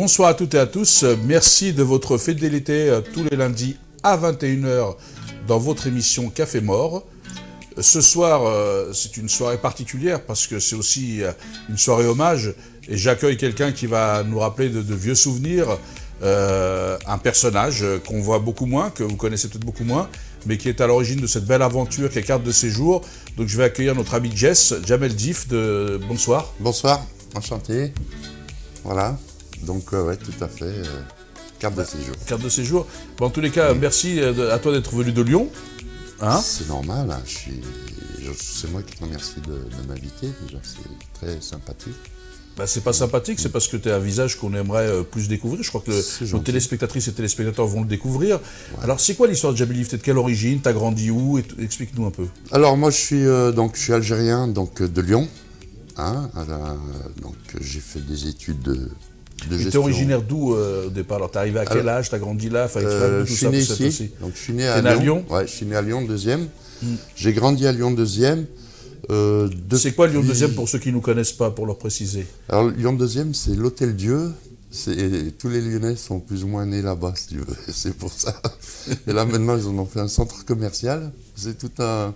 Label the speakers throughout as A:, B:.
A: Bonsoir à toutes et à tous. Merci de votre fidélité tous les lundis à 21h dans votre émission Café Mort. Ce soir, c'est une soirée particulière parce que c'est aussi une soirée hommage et j'accueille quelqu'un qui va nous rappeler de vieux souvenirs, un personnage qu'on voit beaucoup moins, que vous connaissez peut-être beaucoup moins, mais qui est à l'origine de cette belle aventure qu'est Carte de séjour. Donc je vais accueillir notre ami Jess, Jamel Dif, bonsoir.
B: Bonsoir, enchanté. Voilà, donc ouais, tout à fait, carte de séjour.
A: Carte de séjour. Bon, en tous les cas, merci à toi d'être venu de Lyon. Hein,
B: c'est normal, hein, c'est moi qui te remercie de m'inviter, déjà, c'est très sympathique.
A: Bah, c'est pas sympathique, c'est parce que tu as un visage qu'on aimerait plus découvrir. Je crois que nos téléspectatrices et téléspectateurs vont le découvrir. Ouais. Alors, c'est quoi l'histoire de Jamel Dif? T'es de quelle origine? T'as grandi où? Explique-nous un peu.
B: Alors, moi, je suis algérien, donc de Lyon. Hein, donc, j'ai fait des études de gestion.
A: Tu es originaire d'où au départ? Alors, t'es arrivé à quel âge? T'as grandi là?
B: Je suis né ici. Donc, je suis né à Lyon. Ouais, je suis né à Lyon 2e. J'ai grandi à Lyon 2e.
A: C'est quoi Lyon 2e pour ceux qui ne nous connaissent pas, pour leur préciser?
B: Alors Lyon 2e, c'est l'Hôtel Dieu. Tous les Lyonnais sont plus ou moins nés là-bas, si tu veux. C'est pour ça. Et là maintenant, ils en ont fait un centre commercial. C'est tout un.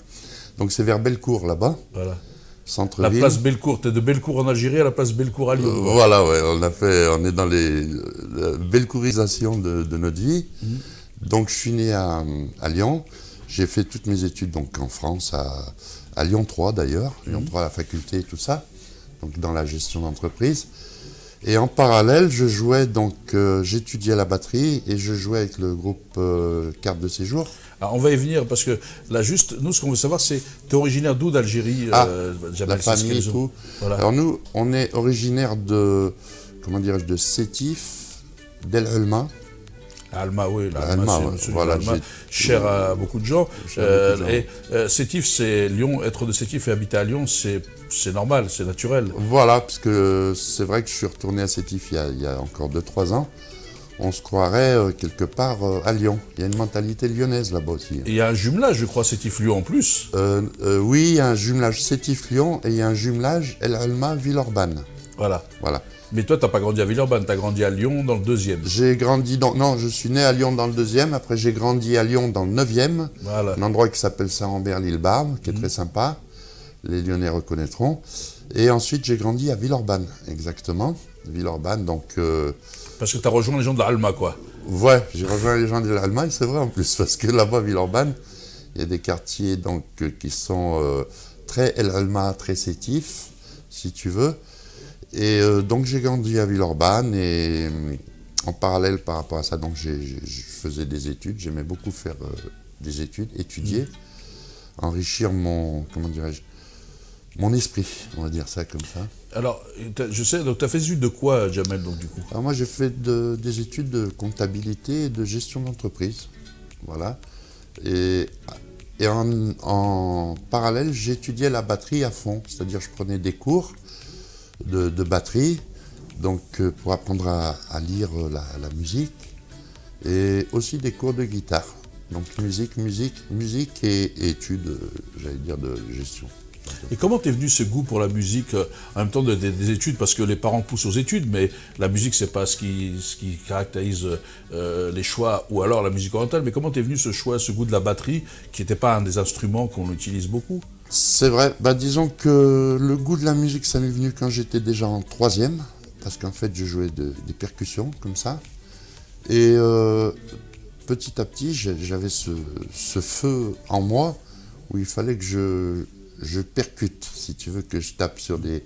B: Donc c'est vers Bellecour là-bas.
A: Voilà.
B: Centre-ville.
A: La place Bellecour. T'es de Bellecour en Algérie à la place Bellecour à Lyon.
B: Voilà, ouais. On est dans la bellecourisation de notre vie. Donc je suis né à Lyon. J'ai fait toutes mes études donc en France, à Lyon 3 d'ailleurs, Lyon 3 à la faculté et tout ça, donc dans la gestion d'entreprise. Et en parallèle, je jouais donc, j'étudiais la batterie et je jouais avec le groupe Carte de séjour.
A: Alors on va y venir parce que là juste, nous ce qu'on veut savoir c'est, tu es originaire d'où d'Algérie?
B: La famille et tout. Voilà. Alors nous, on est originaire de, de Sétif, d'El Helma.
A: Alma, oui,
B: Alma, voilà,
A: cher à beaucoup de gens. Et Sétif, c'est Lyon, être de Sétif et habiter à Lyon, c'est normal, c'est naturel.
B: Voilà, parce que c'est vrai que je suis retourné à Sétif il y a encore 2-3 ans. On se croirait quelque part à Lyon. Il y a une mentalité lyonnaise là-bas aussi.
A: Et il y a un jumelage, je crois, Sétif-Lyon en plus.
B: Oui, il y a un jumelage Sétif-Lyon et il y a un jumelage El Alma Villeurbanne.
A: Voilà.
B: Voilà.
A: Mais toi, tu n'as pas grandi à Villeurbanne, tu as grandi à Lyon dans le 2e.
B: J'ai grandi non, je suis né à Lyon dans le 2e, après j'ai grandi à Lyon dans le 9e,
A: voilà.
B: Un endroit qui s'appelle Saint-Rambert-l'Île-Barbe, qui est très sympa, les Lyonnais reconnaîtront. Et ensuite j'ai grandi à Villeurbanne, exactement, Villeurbanne, donc...
A: Parce que tu as rejoint les gens de l'Alma, quoi.
B: Ouais, j'ai rejoint les gens de l'Alma, et c'est vrai en plus, parce que là-bas, à Villeurbanne, il y a des quartiers donc, qui sont très El Alma, très sétifs, si tu veux. Et donc j'ai grandi à Villeurbanne et en parallèle par rapport à ça, donc je faisais des études, j'aimais beaucoup faire des études, étudier, enrichir mon esprit, on va dire ça comme ça.
A: Alors, je sais, donc tu as fait des études de quoi, Jamel, donc du coup?
B: Alors moi j'ai fait des études de comptabilité et de gestion d'entreprise, voilà. Et en parallèle, j'étudiais la batterie à fond, c'est-à-dire je prenais des cours de batterie, donc pour apprendre à lire la musique, et aussi des cours de guitare. Donc musique et études, j'allais dire, de gestion.
A: Et comment t'es venu ce goût pour la musique, en même temps des études, parce que les parents poussent aux études, mais la musique c'est pas ce qui caractérise les choix, ou alors la musique orientale, mais comment t'es venu ce choix, ce goût de la batterie, qui n'était pas un des instruments qu'on utilise beaucoup?
B: C'est vrai, disons que le goût de la musique, ça m'est venu quand j'étais déjà en 3e, parce qu'en fait je jouais des percussions comme ça, et petit à petit j'avais ce feu en moi, où il fallait que je percute, si tu veux, que je tape sur des...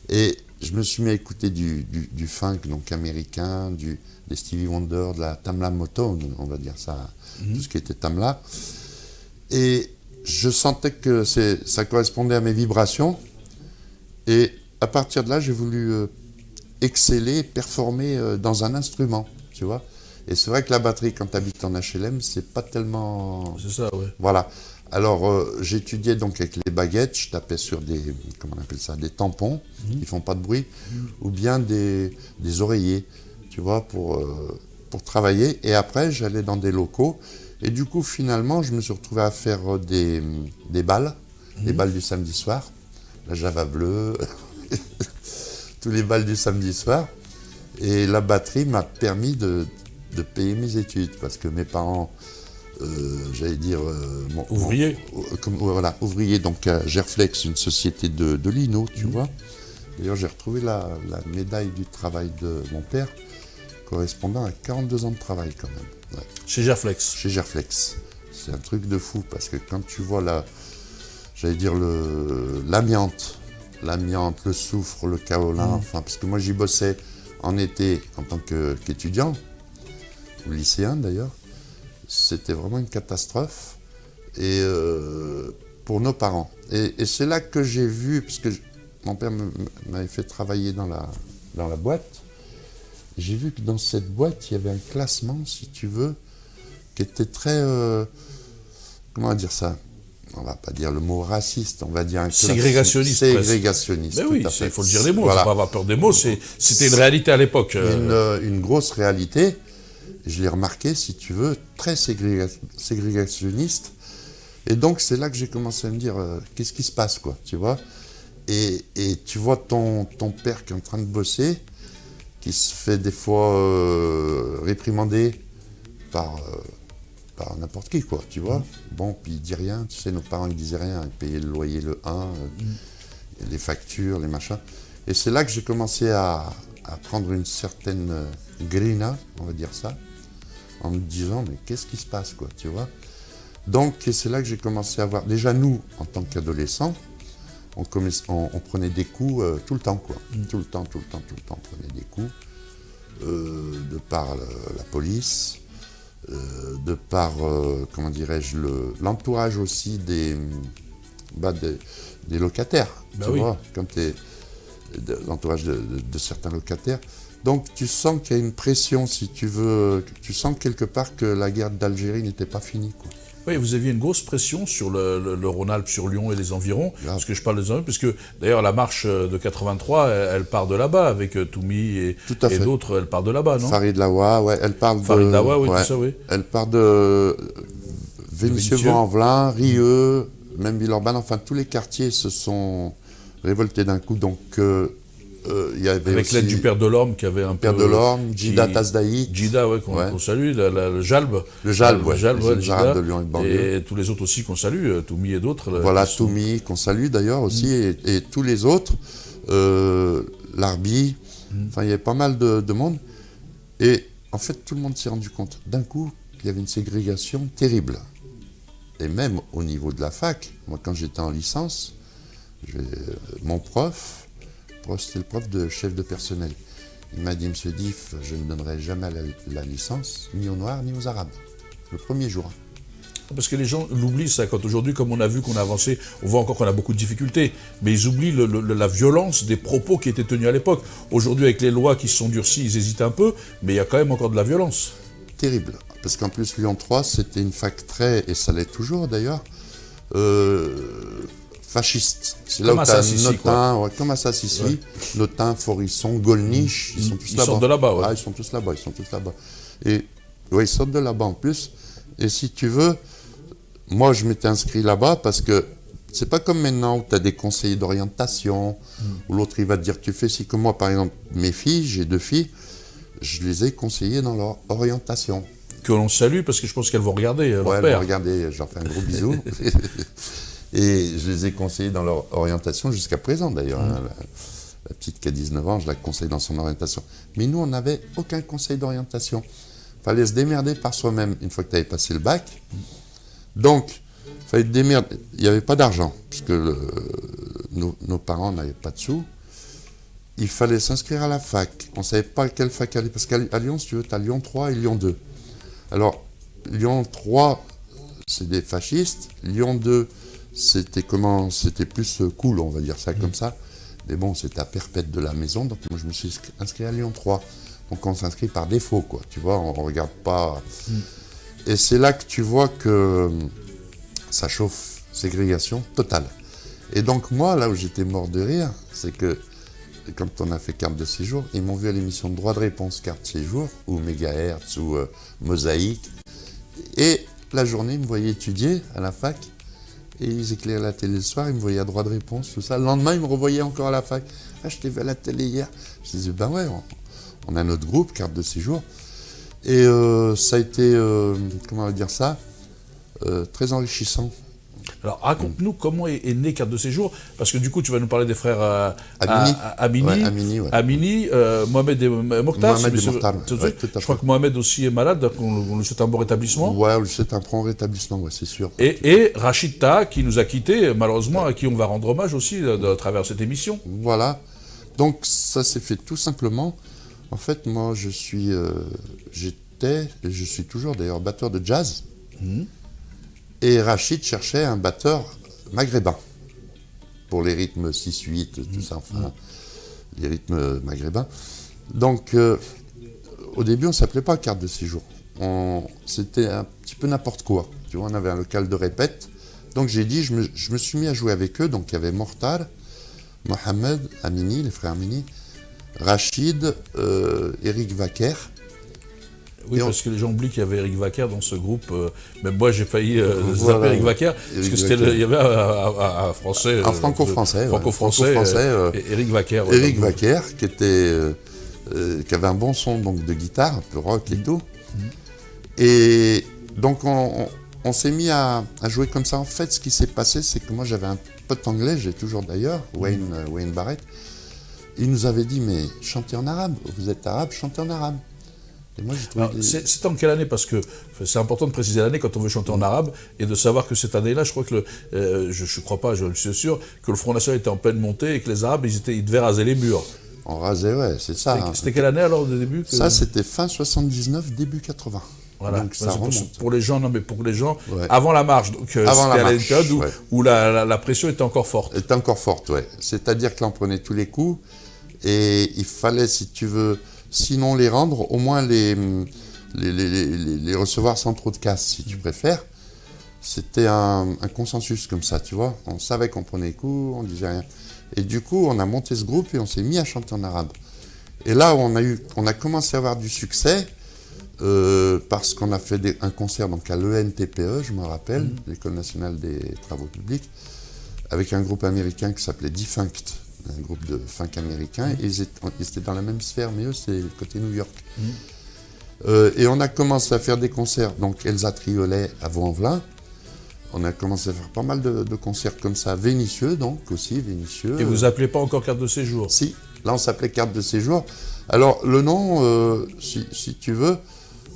B: Et je me suis mis à écouter du funk, donc américain, des Stevie Wonder, de la Tamla Motown, on va dire ça, tout ce qui était Tamla. Et je sentais que ça correspondait à mes vibrations. Et à partir de là, j'ai voulu exceller, performer dans un instrument, tu vois. Et c'est vrai que la batterie, quand tu habites en HLM, c'est pas tellement...
A: C'est ça, ouais.
B: Voilà. Alors, j'étudiais donc avec les baguettes, je tapais sur des tampons qui font pas de bruit, ou bien des oreillers, tu vois, pour travailler. Et après, j'allais dans des locaux. Et du coup, finalement, je me suis retrouvé à faire des balles, les balles du samedi soir, la Java bleue, tous les bals du samedi soir. Et la batterie m'a permis de payer mes études, parce que mes parents, j'allais dire...
A: Ouvrier.
B: Voilà, ouvrier, donc à Gerflex, une société de lino, tu vois. D'ailleurs, j'ai retrouvé la médaille du travail de mon père, correspondant à 42 ans de travail quand même. Ouais.
A: Chez Gerflex.
B: Chez Gerflex. C'est un truc de fou, parce que quand tu vois l'amiante, le soufre, le kaolin, enfin, parce que moi j'y bossais en été en tant qu'étudiant, ou lycéen d'ailleurs, c'était vraiment une catastrophe, et pour nos parents. Et c'est là que j'ai vu, parce que mon père m'avait fait travailler dans la boîte, j'ai vu que dans cette boîte, il y avait un classement, si tu veux, qui était très... comment dire ça ? On va pas dire le mot raciste, on va dire un
A: ségrégationniste.
B: Ségrégationniste.
A: Mais oui, il faut le dire les mots, il
B: voilà.
A: ne faut pas avoir peur des mots, c'était une réalité à l'époque.
B: Une grosse réalité, je l'ai remarqué, si tu veux, très ségrégationniste. Et donc c'est là que j'ai commencé à me dire, qu'est-ce qui se passe, quoi, tu vois ? Et tu vois ton père qui est en train de bosser, qui se fait des fois réprimander par n'importe qui, quoi, tu vois. Bon, puis il dit rien, tu sais, nos parents ils disaient rien, ils payaient le loyer le 1, les factures, les machins. Et c'est là que j'ai commencé à prendre une certaine grina, on va dire ça, en me disant, mais qu'est-ce qui se passe, quoi, tu vois. Donc, c'est là que j'ai commencé à voir, déjà nous, en tant qu'adolescents, on prenait des coups tout le temps, quoi. Tout le temps, on prenait des coups, de par la police, de par, comment dirais-je, l'entourage aussi des locataires, tu vois, quand l'entourage de certains locataires. Donc tu sens qu'il y a une pression, si tu veux, tu sens quelque part que la guerre d'Algérie n'était pas finie, quoi.
A: Oui, vous aviez une grosse pression sur le Rhône-Alpes, sur Lyon et les environs, parce que je parle des environs, parce que d'ailleurs la marche de 83, elle part de là-bas, avec Toumi et d'autres, elle part de là-bas, non ?
B: Farid Lawa, ouais, elle part de...
A: Farid Lawa, oui, tout ça, oui.
B: Elle part de Vénissieux-Vaux-en-Velin, Rieux, même Villeurbanne, enfin tous les quartiers se sont révoltés d'un coup, donc... il y avait
A: avec
B: aussi
A: l'aide du père Delorme qui avait un
B: Père Delorme, Djida Tazdaït.
A: Djida, ouais, qu'on salue, le Jalb.
B: Le Jalb,
A: ouais,
B: les Arabes de Lyon et de banlieue.
A: Et tous les autres aussi qu'on salue, Toumi et d'autres.
B: Voilà, Toumi, qu'on salue d'ailleurs aussi, et tous les autres, Larbi, enfin il y avait pas mal de monde. Et en fait, tout le monde s'est rendu compte d'un coup qu'il y avait une ségrégation terrible. Et même au niveau de la fac, moi quand j'étais en licence, mon prof, c'était le prof de chef de personnel. Il m'a dit, Monsieur Diff, je ne donnerai jamais la licence, ni aux Noirs, ni aux Arabes. Le premier jour.
A: Parce que les gens l'oublient, ça, quand aujourd'hui, comme on a vu qu'on a avancé, on voit encore qu'on a beaucoup de difficultés, mais ils oublient la violence des propos qui étaient tenus à l'époque. Aujourd'hui, avec les lois qui se sont durcies, ils hésitent un peu, mais il y a quand même encore de la violence.
B: Terrible. Parce qu'en plus, Lyon 3, c'était une fac et ça l'est toujours d'ailleurs, fasciste. C'est là où tu as Notin, comme Assas ici, ouais. Notin, Forisson, Golnisch, ils sont tous là-bas.
A: Ils sortent de là-bas, ouais.
B: Ah, ils sont tous là-bas. Et ouais, ils sortent de là-bas en plus. Et si tu veux, moi je m'étais inscrit là-bas parce que c'est pas comme maintenant où tu as des conseillers d'orientation, où l'autre il va te dire tu fais ci, comme moi par exemple, mes filles, j'ai 2 filles, je les ai conseillées dans leur orientation.
A: Que l'on salue parce que je pense qu'elles vont regarder leur père.
B: Elles vont regarder, je leur fais un gros bisou. Et je les ai conseillés dans leur orientation jusqu'à présent d'ailleurs. La petite qui a 19 ans, je la conseille dans son orientation. Mais nous, on n'avait aucun conseil d'orientation. Il fallait se démerder par soi-même une fois que tu avais passé le bac. Donc, il fallait te démerder. Il n'y avait pas d'argent, puisque nos parents n'avaient pas de sous. Il fallait s'inscrire à la fac. On ne savait pas à quelle fac aller, parce qu'à Lyon, si tu veux, tu as Lyon 3 et Lyon 2. Alors, Lyon 3, c'est des fascistes. Lyon 2, c'était plus cool, on va dire ça comme ça. Mais bon, c'était à perpète de la maison, donc moi je me suis inscrit à Lyon 3. Donc on s'inscrit par défaut, quoi. Tu vois, on ne regarde pas. Et c'est là que tu vois que ça chauffe, ségrégation totale. Et donc moi, là où j'étais mort de rire, c'est que quand on a fait carte de séjour, ils m'ont vu à l'émission de droit de réponse carte de séjour, ou Mégahertz, ou Mosaïque. Et la journée, ils me voyaient étudier à la fac. Et ils éclairaient la télé le soir, ils me voyaient à droit de réponse, tout ça. Le lendemain, ils me revoyaient encore à la fac. Ah, je t'ai vu à la télé hier. Je disais, ben ouais, On a notre groupe, carte de séjour. Et ça a été, comment on va dire ça, très enrichissant.
A: Alors raconte-nous comment est né Carte de séjour, parce que du coup tu vas nous parler des frères
B: Amini. Ouais, Amini, ouais.
A: Amini, Mohamed et Mokhtar.
B: Mohamed et Mokhtar, ouais, tout à
A: Je
B: fait.
A: crois que Mohamed aussi est malade, donc on lui souhaite un bon rétablissement.
B: Ouais, c'est un prompt rétablissement, ouais, c'est sûr.
A: Et Rachid Taha qui nous a quittés, malheureusement, à qui on va rendre hommage aussi à travers cette émission.
B: Voilà. Donc ça s'est fait tout simplement. En fait, moi j'étais, et je suis toujours d'ailleurs batteur de jazz. Et Rachid cherchait un batteur maghrébin pour les rythmes 6-8, tout ça, enfin, les rythmes maghrébins. Donc, au début, on ne s'appelait pas Carte de séjour. C'était un petit peu n'importe quoi. Tu vois, on avait un local de répète. Donc, j'ai dit, je me suis mis à jouer avec eux. Donc, il y avait Mokhtar, Mohamed, Amini, les frères Amini, Rachid, Eric Vaquer.
A: Oui, parce que les gens oublient qu'il y avait Eric Vaquer dans ce groupe. Même moi, j'ai failli zapper Eric Vaquer, parce que il y avait un français.
B: Un franco-français.
A: Franco-français. Eric Vaquer.
B: Eric Vaquer, qui avait un bon son donc, de guitare, un peu rock et tout. Et donc, on s'est mis à jouer comme ça. En fait, ce qui s'est passé, c'est que moi, j'avais un pote anglais, j'ai toujours d'ailleurs, Wayne Barrett. Il nous avait dit, mais chantez en arabe. Vous êtes arabe, chantez en arabe.
A: C'est en quelle année? Parce que c'est important de préciser l'année quand on veut chanter en arabe et de savoir que cette année-là, je crois que je crois pas, je suis sûr que le Front National était en pleine montée et que les Arabes ils devaient raser les murs.
B: On rasait, ouais, c'est ça.
A: C'était quelle année alors au début
B: Ça, c'était fin 79, début 80.
A: Voilà.
B: Donc ça remonte.
A: Pour les gens, non mais pour les gens, avant la marche. Donc c'était à une période où la pression était encore forte.
B: Était encore forte, ouais. C'est-à-dire que là, on prenait tous les coups et il fallait, si tu veux. Sinon les rendre, au moins les recevoir sans trop de casse, si tu préfères. C'était un consensus comme ça, tu vois. On savait qu'on prenait les coups, on disait rien. Et du coup, on a monté ce groupe et on s'est mis à chanter en arabe. Et là, on a commencé à avoir du succès parce qu'on a fait un concert donc à l'ENTPE, je me rappelle, l'École nationale des travaux publics, avec un groupe américain qui s'appelait Defunct. Un groupe de funk américain, ils étaient dans la même sphère, mais eux, c'est côté New York. Et on a commencé à faire des concerts, donc Elsa Triolet à Vaux-en-Velin. On a commencé à faire pas mal de concerts comme ça, Vénitieux, donc aussi, Vénitieux.
A: Et vous appelez pas encore Carte de séjour?
B: Si, là on s'appelait Carte de séjour. Alors le nom, si tu veux,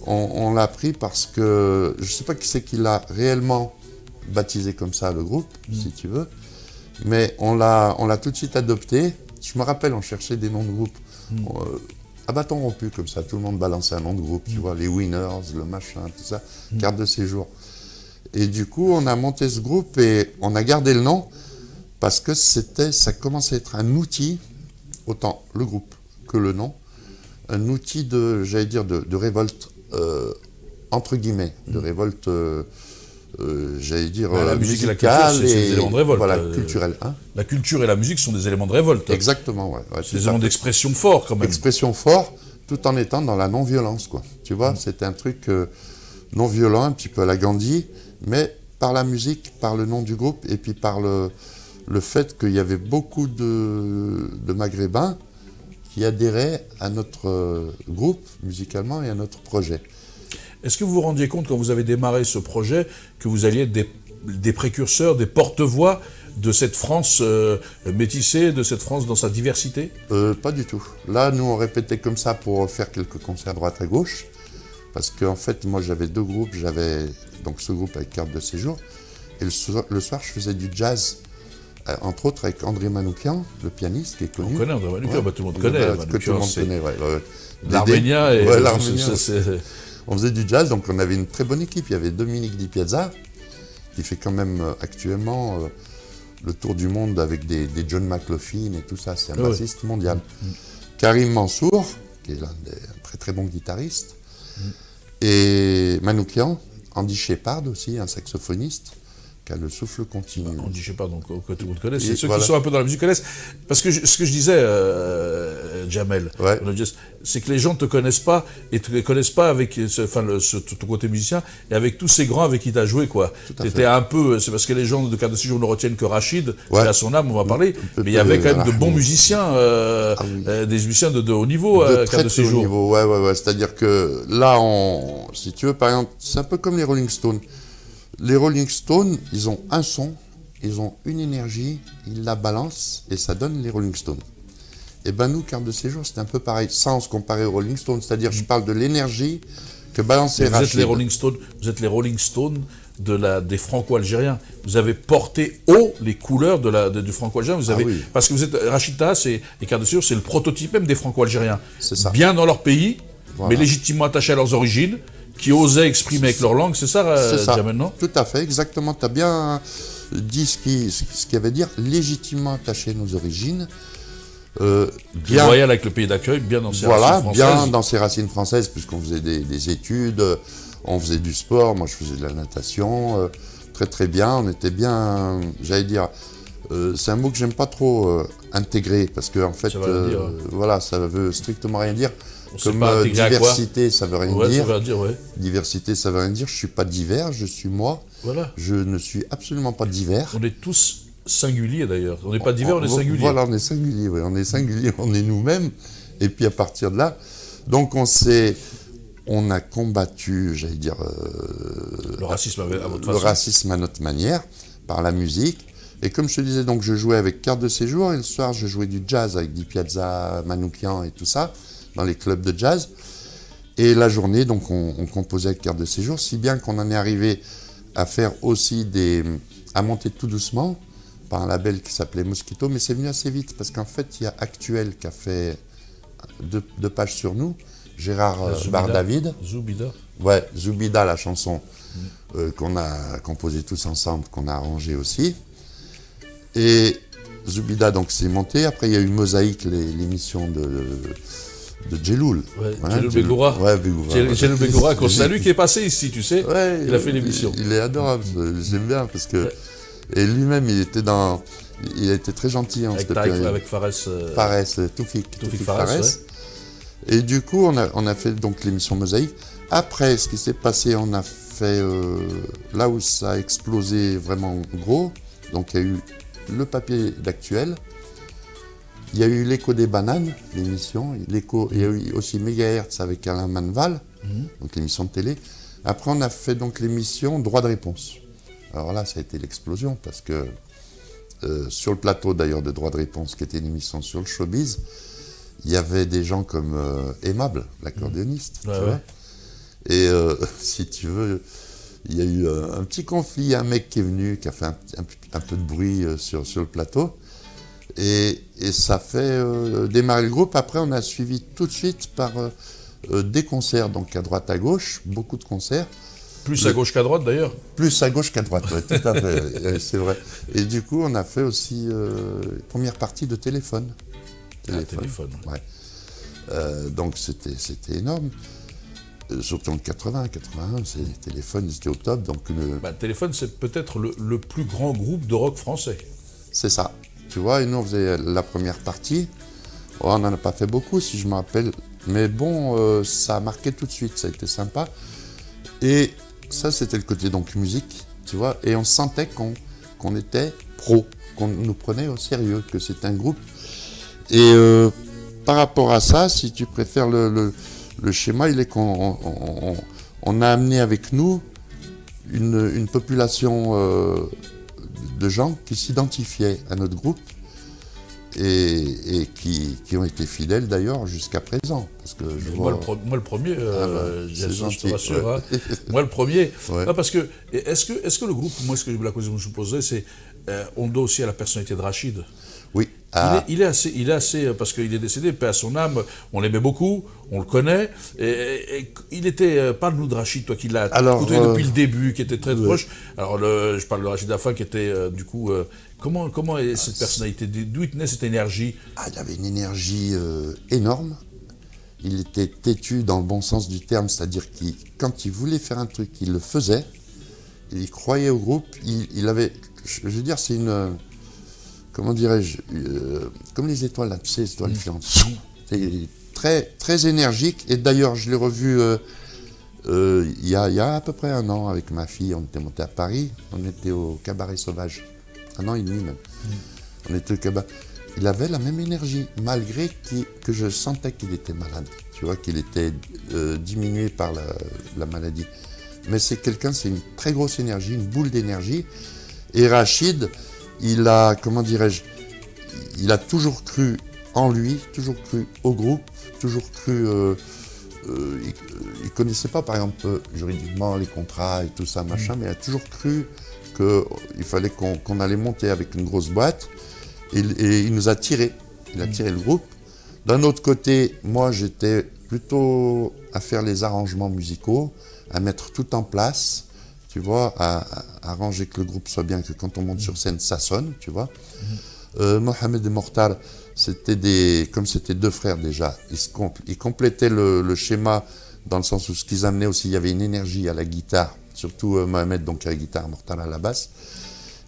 B: on l'a pris parce que, je sais pas qui c'est qui l'a réellement baptisé comme ça, le groupe, si tu veux. Mais on l'a tout de suite adopté. Je me rappelle, on cherchait des noms de groupe. À bâton rompu, comme ça, tout le monde balançait un nom de groupe, tu vois, les Winners, le machin, tout ça, Carte de séjour. Et du coup, on a monté ce groupe et on a gardé le nom parce que ça commençait à être un outil, autant le groupe que le nom, un outil de révolte, entre guillemets, de révolte...
A: la musique et la culture, c'est des éléments de révolte.
B: Voilà, culturel. Hein.
A: La culture et la musique sont des éléments de révolte.
B: Exactement, ouais.
A: C'est des éléments d'expression fort, quand même.
B: Expression fort, tout en étant dans la non-violence, quoi. Tu vois, c'était un truc non-violent, un petit peu à la Gandhi, mais par la musique, par le nom du groupe, et puis par le fait qu'il y avait beaucoup de Maghrébins qui adhéraient à notre groupe, musicalement, et à notre projet.
A: Est-ce que vous vous rendiez compte, quand vous avez démarré ce projet, que vous alliez être des précurseurs, des porte-voix de cette France métissée, de cette France dans sa diversité?
B: Pas du tout. Là, nous, on répétait comme ça pour faire quelques concerts à droite à gauche. Parce qu'en fait, moi, j'avais deux groupes. J'avais donc ce groupe avec Carte de séjour. Et le soir, je faisais du jazz. Entre autres avec André Manoukian, le pianiste qui est connu.
A: On connaît André Manoukian, tout le monde connaît.
B: Que tout le monde connaît,
A: l'Arménien et...
B: l'Arménien. On faisait du jazz, donc on avait une très bonne équipe. Il y avait Dominique Di Piazza, qui fait quand même actuellement le tour du monde avec des John McLaughlin et tout ça. C'est un bassiste mondial. Karim Mansour, qui est un très très bon guitariste. Et Manoukian, Andy Shepard aussi, un saxophoniste. qui a le souffle continu.
A: On dit, je sais pas, donc que tout le monde connaît. C'est
B: Et
A: ceux
B: voilà.
A: qui sont un peu dans la musique connaissent. Parce que ce que je disais, Jamel,
B: Ouais.
A: c'est que les gens ne te connaissent pas et te connaissent pas avec ton côté musicien et avec tous ces grands avec qui tu as joué, quoi.
B: à
A: T'étais
B: fait.
A: un peu, c'est parce que les gens de Carte de Séjour ne retiennent que Rachid,
B: Ouais.
A: et à son âme, on va parler.
B: peu
A: Mais il y avait quand même de
B: voilà.
A: bons musiciens,
B: oui.
A: des musiciens de haut niveau
B: De
A: à
B: très
A: Carte de
B: très haut
A: Séjour.
B: niveau, ouais. C'est-à-dire que là, si tu veux, par exemple, c'est un peu comme les Rolling Stones. Les Rolling Stones, ils ont un son, ils ont une énergie, ils la balancent et ça donne les Rolling Stones. Et ben nous, Carte de Séjour, c'était un peu pareil, sans se comparer aux Rolling Stones. C'est-à-dire, je parle de l'énergie que balançait
A: Mais vous êtes
B: Rachid.
A: les Rolling Stones, des Franco-Algériens. Vous avez porté haut les couleurs du Franco-algérien. Vous avez,
B: oui.
A: parce que vous êtes Rachid Taha et Carte de Séjour, c'est le prototype même des Franco-algériens.
B: C'est ça.
A: Bien dans leur pays,
B: Voilà.
A: mais légitimement attachés à leurs origines, qui osaient exprimer avec leur langue. C'est ça,
B: C'est ça.
A: Jamel, non?
B: Tout à fait, exactement. Tu as bien dit ce qu'il veut dire, légitimement attacher nos origines. Bien
A: Loyal avec le pays d'accueil, bien dans ses
B: Voilà,
A: racines
B: bien
A: françaises.
B: dans ses racines françaises, puisqu'on faisait des études, on faisait du sport, moi je faisais de la natation, très très bien, on était bien, j'allais dire, c'est un mot que j'aime pas trop intégrer, parce que en fait,
A: Ça veut rien dire, hein.
B: voilà, ça veut strictement rien dire.
A: On sait
B: Comme
A: pas intégrer à quoi.
B: diversité, ça veut rien
A: Ouais,
B: dire.
A: ça veut dire, ouais.
B: Diversité, ça veut rien dire, je suis pas divers, je suis moi,
A: Voilà.
B: je ne suis absolument pas divers.
A: On est tous singuliers d'ailleurs. On n'est pas divers, on est singuliers.
B: Voilà, on est singulier, oui, on est singulier, on est nous-mêmes. Et puis à partir de là, donc on a combattu, j'allais dire,
A: Le racisme à votre
B: le
A: façon.
B: racisme à notre manière, par la musique. Et comme je te disais, donc je jouais avec Carte de Séjour, et le soir je jouais du jazz avec Di Piazza, Manoukian et tout ça, dans les clubs de jazz. Et la journée, donc on composait avec Carte de Séjour, si bien qu'on en est arrivé à faire aussi à monter tout doucement, par un label qui s'appelait Mosquito, mais c'est venu assez vite, parce qu'en fait, il y a Actuel qui a fait deux pages sur nous, Gérard Bardavid.
A: Zoubida.
B: Ouais, Zoubida, la chanson qu'on a composée tous ensemble, qu'on a arrangée aussi. Et Zoubida, donc, s'est monté. Après, il y a eu Mosaïque, l'émission de Djeloul.
A: Ouais,
B: Voilà,
A: Djeloul Begoura.
B: Ouais, Begoura.
A: Djeloul Begoura, qu'on salue, qui est passé ici, tu sais.
B: Ouais,
A: il a fait l'émission.
B: Il est adorable, j'aime bien, parce que... Et lui-même, il a été très gentil en
A: Avec
B: cette
A: Taïf,
B: période.
A: avec Fares.
B: Toufik
A: Fares,
B: Fares.
A: ouais.
B: Et du coup, on a fait donc l'émission Mosaïque. Après, ce qui s'est passé, on a fait là où ça a explosé vraiment gros. Donc, il y a eu le papier d'Actuel. Il y a eu l'écho des bananes, l'émission. Il y a eu aussi Mégahertz avec Alain Manval, donc l'émission de télé. Après, on a fait donc l'émission Droit de réponse. Alors là, ça a été l'explosion parce que sur le plateau d'ailleurs de Droit de réponse, qui était une émission sur le showbiz, il y avait des gens comme Aimable, l'accordéoniste.
A: Ouais,
B: tu
A: ouais.
B: vois. Et si tu veux, il y a eu un petit conflit, un mec qui est venu, qui a fait un peu de bruit sur le plateau. Et ça fait démarrer le groupe. Après, on a suivi tout de suite par des concerts, donc à droite, à gauche, beaucoup de concerts.
A: Plus à gauche qu'à droite d'ailleurs.
B: Plus à gauche qu'à droite, ouais, tout à fait, c'est vrai. Et du coup, on a fait aussi première partie de Téléphone.
A: Téléphone.
B: Ouais. Donc c'était énorme. Surtout en 80, 81, Téléphone, c'était au top. Donc
A: Téléphone, c'est peut-être le plus grand groupe de rock français.
B: c'est ça. Tu vois, et nous, on faisait la première partie. Oh, on n'en a pas fait beaucoup, si je me rappelle. Mais bon, ça a marqué tout de suite, ça a été sympa. Et ça, c'était le côté donc musique, tu vois. Et on sentait qu'on était pro, qu'on nous prenait au sérieux, que c'était un groupe. Et par rapport à ça, si tu préfères le schéma, il est qu'on on a amené avec nous une population de gens qui s'identifiaient à notre groupe et qui ont été fidèles d'ailleurs jusqu'à présent. Parce que
A: Moi, le premier,
B: c'est gentil,
A: je te rassure.
B: ouais.
A: Hein. Moi, le premier.
B: Ouais.
A: Non, parce que, est-ce que le groupe, moi, la question que je me posais, c'est, on doit aussi à la personnalité de Rachid.
B: Oui.
A: Il est assez, parce qu'il est décédé, paix à son âme, on l'aimait beaucoup, on le connaît, et il était, parle-nous de Rachid, toi qui l'as côtoyé depuis le début, qui était très proche. Alors, je parle de Rachid Afin, qui était, du coup, comment est cette personnalité, d'où il tenait cette énergie?
B: Il avait une énergie énorme. Il était têtu dans le bon sens du terme, c'est-à-dire que quand il voulait faire un truc, il le faisait. il croyait au groupe, il avait, je veux dire, c'est une, comment dirais-je, comme les étoiles, là, tu sais, les étoiles filantes. C'est très, très énergique, et d'ailleurs, je l'ai revu il y a à peu près un an avec ma fille, on était monté à Paris, on était au Cabaret Sauvage, un an et demi même. On était au cabaret. Il avait la même énergie, malgré que je sentais qu'il était malade, tu vois, qu'il était diminué par la maladie. Mais c'est quelqu'un, c'est une très grosse énergie, une boule d'énergie. Et Rachid, il a, comment dirais-je, il a toujours cru en lui, toujours cru au groupe, toujours cru... il connaissait pas, par exemple, juridiquement les contrats et tout ça, machin, mais il a toujours cru qu'il fallait qu'on allait monter avec une grosse boîte. Et il nous a tiré. Il a tiré le groupe. D'un autre côté, moi, j'étais plutôt à faire les arrangements musicaux, à mettre tout en place, tu vois, à arranger que le groupe soit bien, que quand on monte sur scène, ça sonne, tu vois. Mohamed et Mortar, comme c'était deux frères déjà, ils complétaient le schéma dans le sens où ce qu'ils amenaient aussi, il y avait une énergie à la guitare, surtout Mohamed donc à la guitare, Mortar à la basse.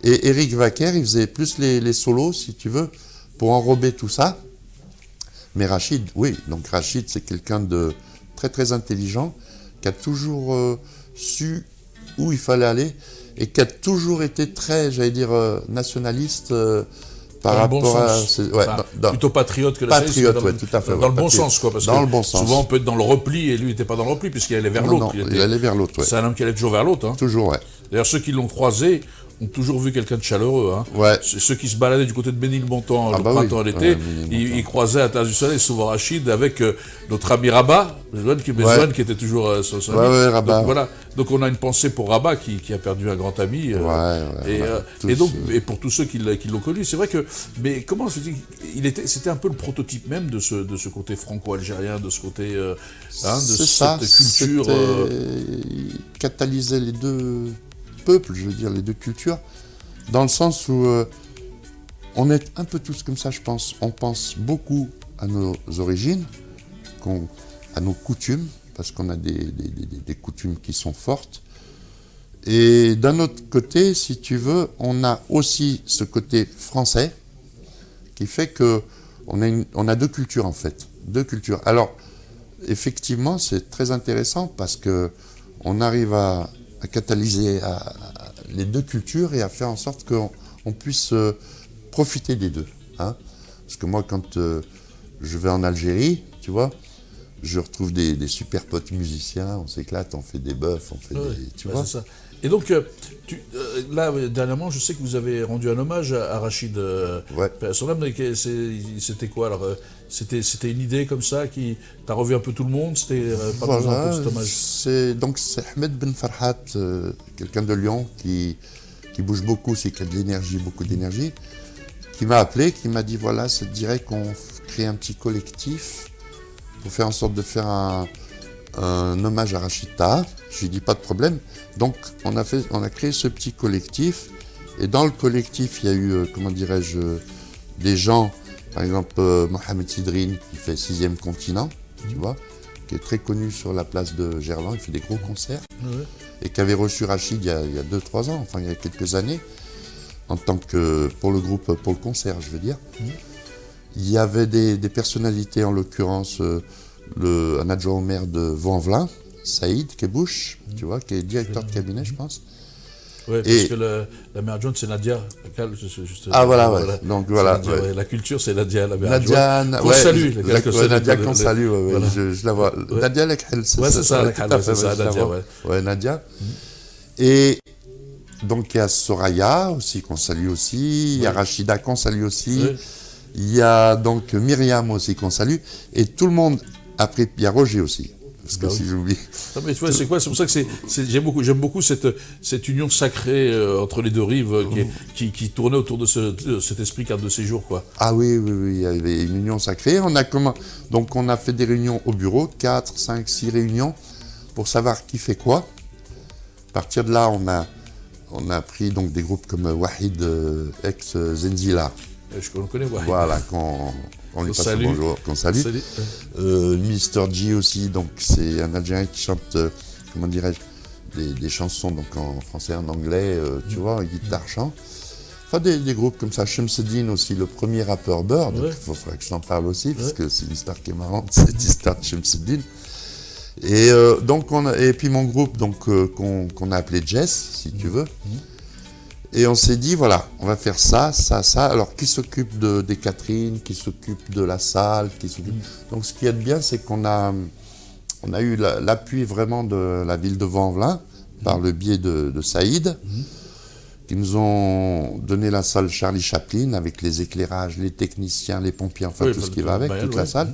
B: Et Eric Wacker, il faisait plus les solos, si tu veux, pour enrober tout ça. Mais Rachid, oui, donc Rachid, c'est quelqu'un de très très intelligent, qui a toujours su où il fallait aller, et qui a toujours été très, j'allais dire, nationaliste par rapport à...
A: plutôt patriote que
B: patriote, oui, tout à fait.
A: Dans le bon sens, quoi, parce
B: dans
A: que
B: le bon sens.
A: Souvent on peut être dans le repli, et lui il n'était pas dans le repli, puisqu'il allait vers l'autre.
B: Il allait vers l'autre, oui.
A: C'est un homme qui allait toujours vers l'autre. Hein.
B: Toujours, ouais.
A: D'ailleurs, ceux qui l'ont croisé ont toujours vu quelqu'un de chaleureux. Hein.
B: Ouais.
A: Ceux qui se baladaient du côté de Ménilmontant le printemps et l'été, ils croisaient à Terre du Soleil souvent Rachid avec notre ami Rabat, qui était toujours son ami.
B: Ouais, Rabat.
A: Donc, voilà. Donc on a une pensée pour Rabat qui a perdu un grand ami. Et pour tous ceux qui l'ont connu. C'est vrai que, mais comment c'était un peu le prototype même de ce côté franco-algérien, de ce côté de cette culture.
B: Il catalysait les deux peuples, je veux dire, les deux cultures, dans le sens où on est un peu tous comme ça, je pense. On pense beaucoup à nos origines, à nos coutumes, parce qu'on a des coutumes qui sont fortes. Et d'un autre côté, si tu veux, on a aussi ce côté français qui fait que on a deux cultures en fait, deux cultures. Alors, effectivement, c'est très intéressant parce que on arrive à catalyser les deux cultures et à faire en sorte qu'on puisse profiter des deux. Hein. Parce que moi, quand je vais en Algérie, tu vois, je retrouve des super potes musiciens, on s'éclate, on fait des bœufs, on fait tu vois.
A: C'est ça. Et donc, là, dernièrement, je sais que vous avez rendu un hommage à Rachid. Son âme, c'était quoi alors c'était une idée comme ça qui t'a revu un peu tout le monde. C'était pas besoin un peu cet hommage.
B: C'est Ahmed Ben Farhat, quelqu'un de Lyon qui bouge beaucoup, c'est qui a de l'énergie, beaucoup d'énergie, qui m'a appelé, qui m'a dit voilà, ça te dirait qu'on crée un petit collectif pour faire en sorte de faire un hommage à Rachid Taha. Je lui ai dit pas de problème. Donc on a créé ce petit collectif, et dans le collectif il y a eu, comment dirais-je, des gens, par exemple Mohamed Sidrine qui fait 6e continent, tu vois, qui est très connu sur la place de Gerland, il fait des gros concerts, et qui avait reçu Rachid il y a 2-3 ans, enfin il y a quelques années, en tant que, pour le groupe, pour le concert je veux dire. Il y avait des personnalités, en l'occurrence un adjoint au maire de Vaux-en-Velin, Saïd Kebouche, tu vois, qui est directeur de cabinet, je pense.
A: Oui, parce que la mère adjointe, c'est Nadia.
B: Voilà. Donc voilà.
A: La culture, c'est Nadia, la mère
B: Nadia,
A: adjointe. Qu'on salue.
B: Nadia, qu'on salue, je la vois. Nadia Lekhel,
A: c'est ça, Nadia,
B: ouais, Nadia. Et donc il y a Soraya aussi, qu'on salue aussi. Il y a Rachida, qu'on salue aussi. Il y a donc Myriam aussi, qu'on salue. Et tout le monde, après, il y a Roger aussi. Parce que si j'oublie.
A: Non mais tu vois, c'est quoi? C'est pour ça que j'aime beaucoup cette union sacrée entre les deux rives qui tournait autour de cet esprit carte de séjour, quoi.
B: Ah oui, il y avait une union sacrée. Donc on a fait des réunions au bureau, 4, 5, 6 réunions pour savoir qui fait quoi. À partir de là, on a pris donc des groupes comme Wahid ex Zenzila.
A: Je connais Wahid.
B: Voilà, on lui passe le bonjour, qu'on salue. Mr. G aussi, donc c'est un Algérien qui chante, comment dirais-je, des chansons donc en français, en anglais, tu vois, guitare, chant. Enfin, des groupes comme ça. Shemseddine aussi, le premier rappeur Bird. Il faudrait que je t'en parle aussi, parce que c'est une histoire qui est marrante, cette histoire de Shemseddine. Et et puis mon groupe donc qu'on a appelé Jess, si tu veux. Et on s'est dit, voilà, on va faire ça, ça, ça. Alors, qui s'occupe des Catherine, qui s'occupe de la salle, qui s'occupe... Donc, ce qui est bien, c'est qu'on a eu l'appui vraiment de la ville de Vanvelin, par le biais de Saïd, qui nous ont donné la salle Charlie Chaplin, avec les éclairages, les techniciens, les pompiers, enfin tout ce qui va avec, toute la salle.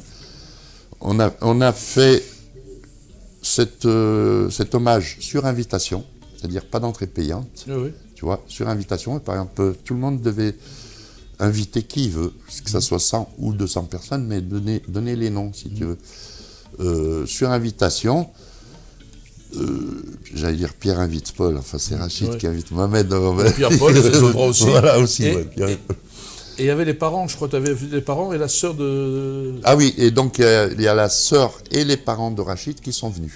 B: On a fait cet hommage sur invitation, c'est-à-dire pas d'entrée payante. Tu vois, sur invitation, et par exemple, tout le monde devait inviter qui il veut, que ce soit 100 ou 200 personnes, mais donner les noms, si tu veux. Sur invitation, j'allais dire Pierre invite Paul, enfin c'est Rachid qui invite Mohamed.
A: Pierre-Paul, c'est le droit aussi.
B: Voilà, aussi,
A: et il y avait les parents, je crois que tu avais vu les parents et la sœur de...
B: Ah oui, et donc il y a la sœur et les parents de Rachid qui sont venus.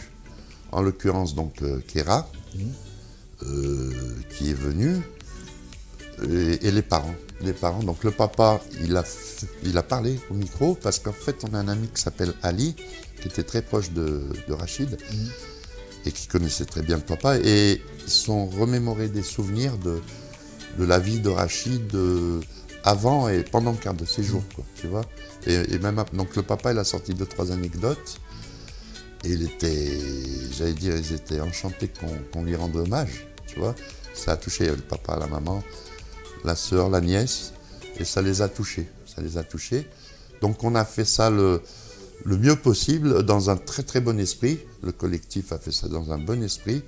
B: En l'occurrence, donc, Kéra. Qui est venu, et les parents. Donc le papa, il a parlé au micro, parce qu'en fait, on a un ami qui s'appelle Ali, qui était très proche de Rachid, et qui connaissait très bien le papa, et ils sont remémorés des souvenirs de la vie de Rachid avant et pendant le quart de séjour, quoi, tu vois. Et même, donc le papa, il a sorti 2-3 anecdotes, et ils étaient enchantés qu'on lui rende hommage, tu vois. Ça a touché le papa, la maman, la sœur, la nièce, et ça les a touchés. Donc on a fait ça le mieux possible, dans un très très bon esprit. Le collectif a fait ça dans un bon esprit.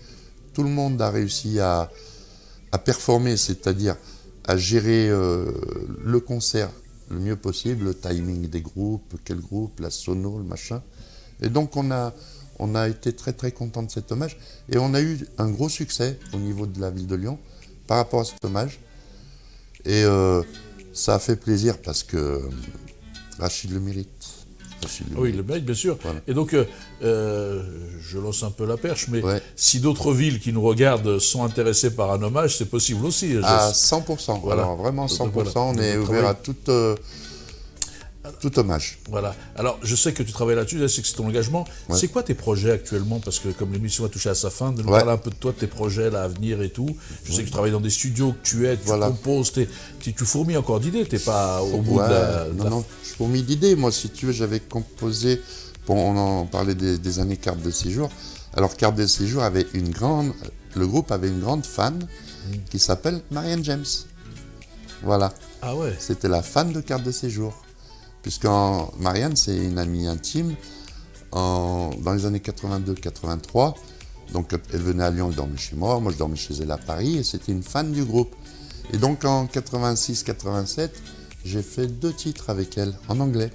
B: Tout le monde a réussi à performer, c'est-à-dire à gérer le concert le mieux possible, le timing des groupes, quel groupe, la sono, le machin. Et donc on a été très très contents de cet hommage, et on a eu un gros succès au niveau de la ville de Lyon par rapport à cet hommage. Et ça a fait plaisir parce que Rachid le mérite.
A: Oui, le mérite, bien sûr. Voilà. Et donc, je lance un peu la perche, mais si d'autres villes qui nous regardent sont intéressées par un hommage, c'est possible aussi.
B: À 100%, voilà. Alors vraiment 100%, voilà. On est ouvert à tout hommage.
A: Voilà. Alors, je sais que tu travailles là-dessus, c'est que c'est ton engagement. C'est quoi tes projets actuellement? Parce que comme l'émission va toucher à sa fin, de nous parler un peu de toi, de tes projets là, à venir et tout. Je sais que tu travailles dans des studios, que tu aides, tu composes, tu fourmis encore d'idées, t'es pas au bout de la...
B: Non, je fourmis d'idées. Moi, si tu veux, j'avais composé, on en parlait des années Carte de séjour. Alors, Carte de séjour avait le groupe avait une grande fan qui s'appelle Marianne James. Voilà.
A: Ah ouais.
B: C'était la fan de Carte de séjour. Puisque Marianne, c'est une amie intime. Dans les années 82-83, donc elle venait à Lyon, elle dormait chez moi je dormais chez elle à Paris, et c'était une fan du groupe. Et donc en 86-87, j'ai fait 2 titres avec elle, en anglais.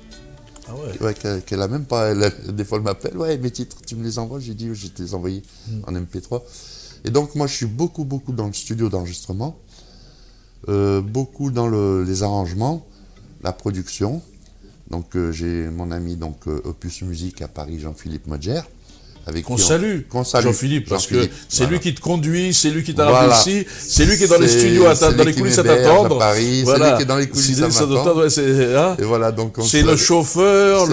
A: Ah ouais.
B: Qu'elle a même pas, des fois elle m'appelle, mes titres, tu me les envoies? J'ai dit, je te les envoyés en MP3. Et donc moi je suis beaucoup dans le studio d'enregistrement, beaucoup dans les arrangements, la production. Donc j'ai mon ami Opus Musique à Paris, Jean-Philippe Modger, avec
A: qu'on salue Jean-Philippe, parce que c'est lui qui te conduit, c'est lui qui t'a réussi, c'est lui qui est dans les studios, dans les coulisses à t'attendre.
B: C'est lui qui est dans les coulisses à m'attendre.
A: Et voilà, donc c'est le chauffeur,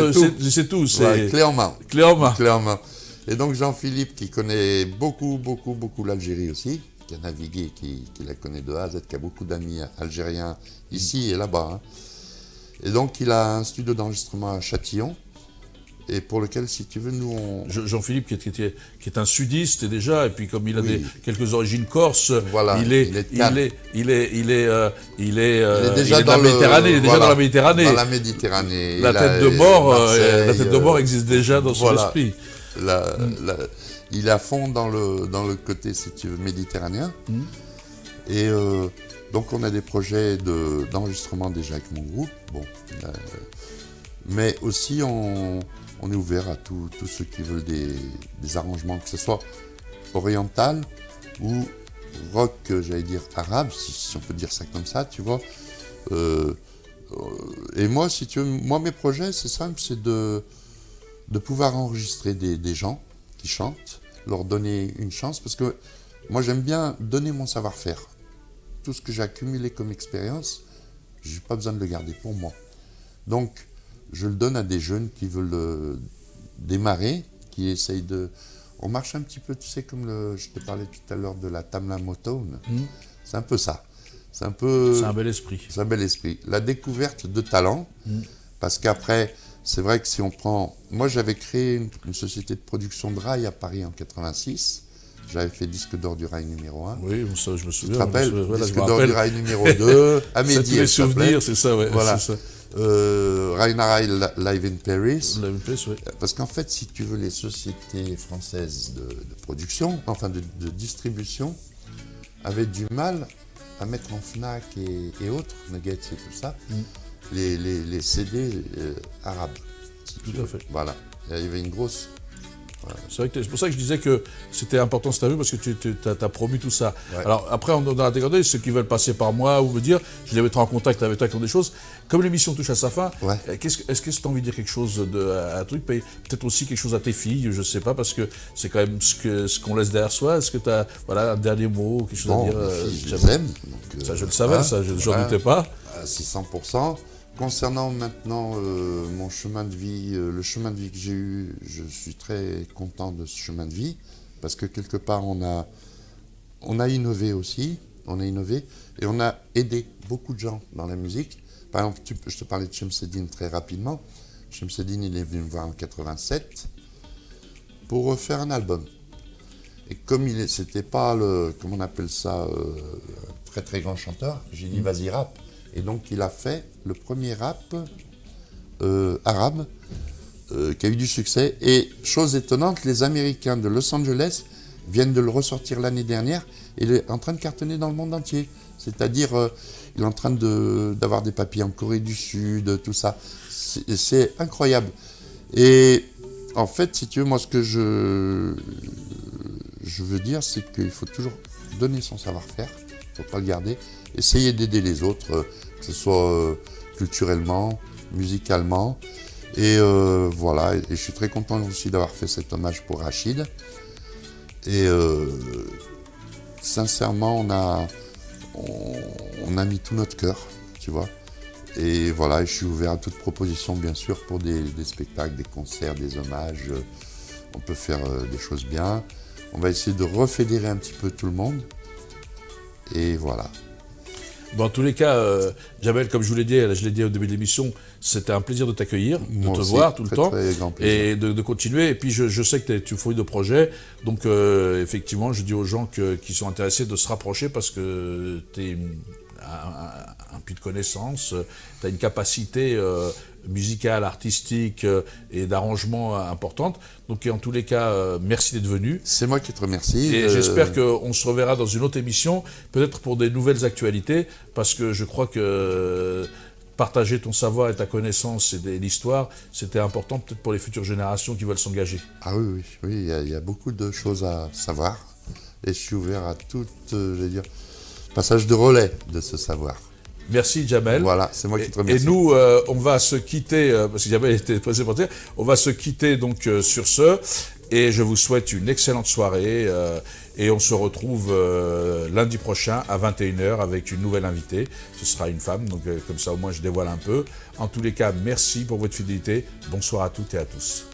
A: c'est tout. C'est
B: clé en main.
A: Clé en main.
B: Et donc Jean-Philippe, qui connaît beaucoup l'Algérie aussi, qui a navigué, qui la connaît de A à Z, qui a beaucoup d'amis algériens ici et là-bas. Et donc, il a un studio d'enregistrement à Châtillon, et pour lequel, si tu veux, nous,
A: Jean-Philippe, qui est un sudiste déjà, et puis comme il a quelques origines corses, il est déjà dans la Méditerranée. Dans la Méditerranée. La tête de mort existe déjà dans son esprit.
B: Il est à fond dans le côté, si tu veux, méditerranéen. Et donc on a des projets d'enregistrement déjà avec mon groupe, mais aussi on est ouvert à tous ceux qui veulent des arrangements, que ce soit oriental ou rock, j'allais dire arabe, si on peut dire ça comme ça, tu vois. Et moi, si tu veux, mes projets, c'est simple, c'est de pouvoir enregistrer des gens qui chantent, leur donner une chance, parce que moi j'aime bien donner mon savoir-faire. Tout ce que j'ai accumulé comme expérience, je n'ai pas besoin de le garder pour moi. Donc je le donne à des jeunes qui veulent démarrer, qui essayent de... On marche un petit peu, tu sais, comme je te parlais tout à l'heure de la Tamla Motown. C'est un peu ça. C'est un
A: bel esprit.
B: C'est un bel esprit. La découverte de talents, parce qu'après, c'est vrai que si on prend... Moi, j'avais créé une société de production de rail à Paris en 86. J'avais fait disque d'or du rail numéro 1.
A: Oui, ça, je me souviens.
B: Tu te rappelles,
A: voilà,
B: disque d'or du rail numéro 2, à
A: C'est tous les souvenirs, c'est ça, ouais.
B: Voilà.
A: C'est ça.
B: Rail Live in Paris.
A: Live in Paris, oui.
B: Parce qu'en fait, si tu veux, les sociétés françaises de production, enfin de distribution, avaient du mal à mettre en Fnac et autres, Nuggets et tout ça, les CD arabes.
A: Tout à fait.
B: Voilà. Il y avait une grosse... Voilà.
A: C'est pour ça que je disais que c'était important cette interview, parce que tu as promu tout ça.
B: Ouais.
A: Alors après, on a regardé ceux qui veulent passer par moi ou me dire, je les mettrai en contact avec toi qui ont des choses. Comme l'émission touche à sa fin,
B: Ouais.
A: est-ce que tu as envie de dire quelque chose un truc, peut-être aussi quelque chose à tes filles, je ne sais pas, parce que c'est quand même ce qu'on laisse derrière soi. Est-ce que tu as un dernier mot, quelque chose à dire
B: je les aime. Donc,
A: ça, je le savais, ça, je n'en doutais pas.
B: À 600%. Concernant maintenant mon chemin de vie, le chemin de vie que j'ai eu, je suis très content de ce chemin de vie, parce que quelque part on a innové aussi, et on a aidé beaucoup de gens dans la musique. Par exemple, je te parlais de Chemseddine très rapidement. Chemseddine, il est venu me voir en 87 pour refaire un album. Et comme c'était pas comment on appelle ça, très très grand chanteur, j'ai dit vas-y rap. Et donc il a fait le premier rap arabe qui a eu du succès. Et chose étonnante, les Américains de Los Angeles viennent de le ressortir l'année dernière et il est en train de cartonner dans le monde entier. C'est-à-dire, il est en train d'avoir des papiers en Corée du Sud, tout ça. C'est incroyable. Et en fait, si tu veux, moi ce que je veux dire, c'est qu'il faut toujours donner son savoir-faire, il ne faut pas le garder. Essayer d'aider les autres, que ce soit culturellement, musicalement. Et voilà, et je suis très content aussi d'avoir fait cet hommage pour Rachid. Et sincèrement, on a mis tout notre cœur, tu vois. Et voilà, je suis ouvert à toute proposition, bien sûr, pour des spectacles, des concerts, des hommages. On peut faire des choses bien. On va essayer de refédérer un petit peu tout le monde. Et voilà.
A: Bon, en tous les cas, Jamel, comme je l'ai dit au début de l'émission, c'était un plaisir de t'accueillir, de te voir tout le temps, et de continuer. Et puis je sais que tu fouilles de projets, donc effectivement, je dis aux gens qui sont intéressés de se rapprocher, parce que tu es un puits de connaissances, tu as une capacité musicale, artistique et d'arrangement importante. Donc en tous les cas, merci d'être venu.
B: C'est moi qui te remercie.
A: Et j'espère qu'on se reverra dans une autre émission, peut-être pour des nouvelles actualités, parce que je crois que partager ton savoir et ta connaissance et l'histoire, c'était important peut-être pour les futures générations qui veulent s'engager.
B: Ah oui, il y a beaucoup de choses à savoir. Et je suis ouvert à tout, passage de relais de ce savoir.
A: Merci Jamel.
B: Voilà, c'est moi qui te remercie.
A: Et nous, on va se quitter, parce que Jamel était pressé pour dire, on va se quitter donc sur ce, et je vous souhaite une excellente soirée, et on se retrouve lundi prochain à 21h avec une nouvelle invitée. Ce sera une femme, donc comme ça au moins je dévoile un peu. En tous les cas, merci pour votre fidélité. Bonsoir à toutes et à tous.